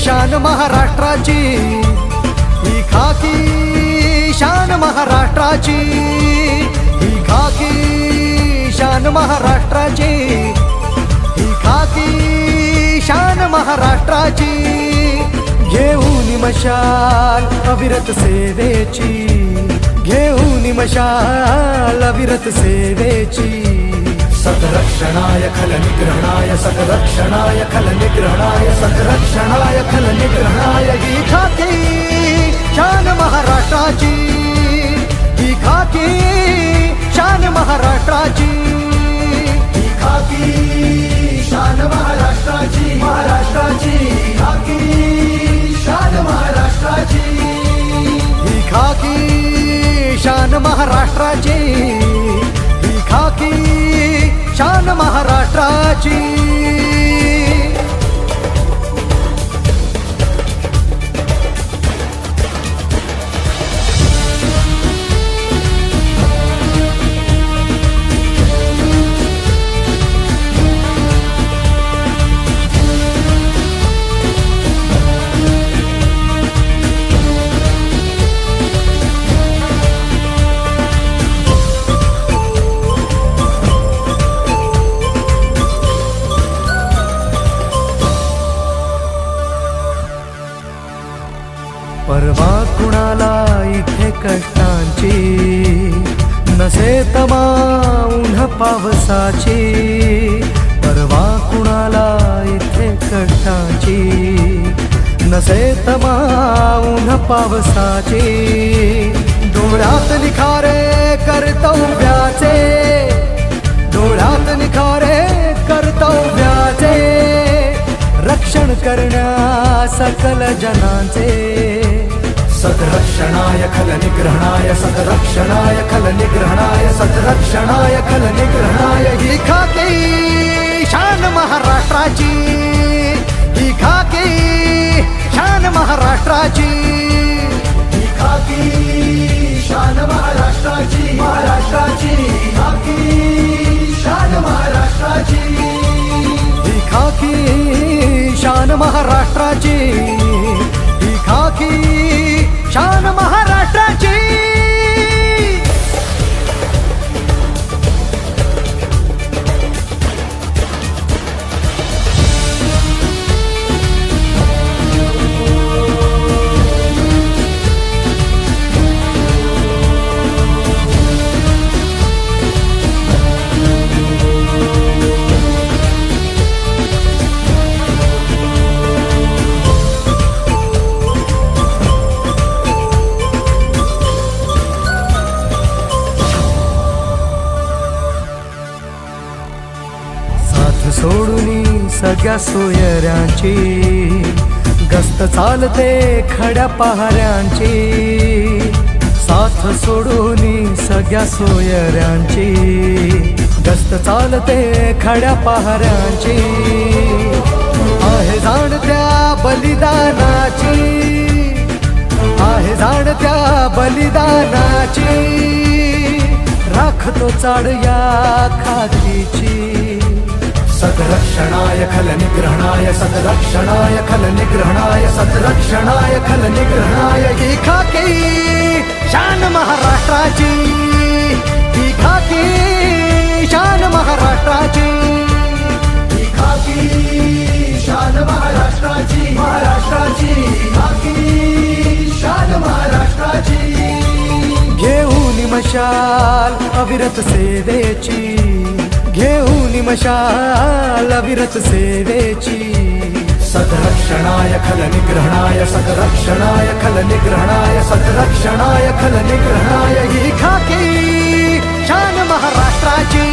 शान महाराष्ट्राची, ही खाकी शान महाराष्ट्राची, ही खाकी शान महाराष्ट्राची, ही खाकी शान महाराष्ट्राची. घेऊन मशाल अविरत सेवेची, घेऊन मशाल अविरत सेवेची. सतरक्षणाय खल निग्रहणाय, सतरक्षणाय खल निग्रहणाय, सतरक्षणाय खल निग्रहणाय. ही खाकी शान महाराष्ट्राची, ही खाकी शान महाराष्ट्राची, ही खाकी शान महाराष्ट्राची, महाराष्ट्राची. खाकी शान महाराष्ट्राची, ही खाकी शान महाराष्ट्राची, ही खाकी शान महाराष्ट्राची. परवा कुणाला इथे कष्टांची, नसे तमा उन्ह पावसाची. परवा कुणाला इथे कष्टांची, नसे तमा उन्ह पावसाची. डोळ्यात निखारे कर्तव्याचे, डोळ्यात निखारे कर्तव्याचे. रक्षण करण्या सकल जनांचे. सतरक्षणाय खल निग्रहणाय, सतरक्षणाय खल निग्रहणाय, सतरक्षणाय खल निग्रहणाय. ही खाकी शान महाराष्ट्राची, ही खाकी शान महाराष्ट्राची, ही खाकी शान महाराष्ट्राची, महाराष्ट्राची. खाकी शान महाराष्ट्राची, ही खाकी शान महाराष्ट्राची, ही खाकी शान महाराष्ट्राची. सोडून सगळ्या सोयऱ्यांची, गस्त चालते खड्या पहाऱ्यांची. साथ सोडून सगळ्या सोयऱ्यांची, गस्त चालते खड्या पहाऱ्यांची. आहे जाण त्या बलिदानाची, आहे जाण त्या बलिदानाची. राखतो चाड या खाकीची. सतरक्षणाय खल निग्रहणाय, सतरक्षणाय खल निग्रहणाय, सतरक्षणाय खल निग्रहणाय. ही खाकी शान महाराष्ट्राची, ही खाकी शान महाराष्ट्राची, ही खाकी शान महाराष्ट्राची, महाराष्ट्राची. खाकी शान महाराष्ट्राची. घेऊन मशाल अविरत सेवेची, घेऊन मशाल अविरत सेवेची. सतरक्षणाय खल निग्रहणाय, सतरक्षणाय खल निग्रहणाय, सतरक्षणाय खल निग्रहणाय. ही खाकी शान महाराष्ट्राची,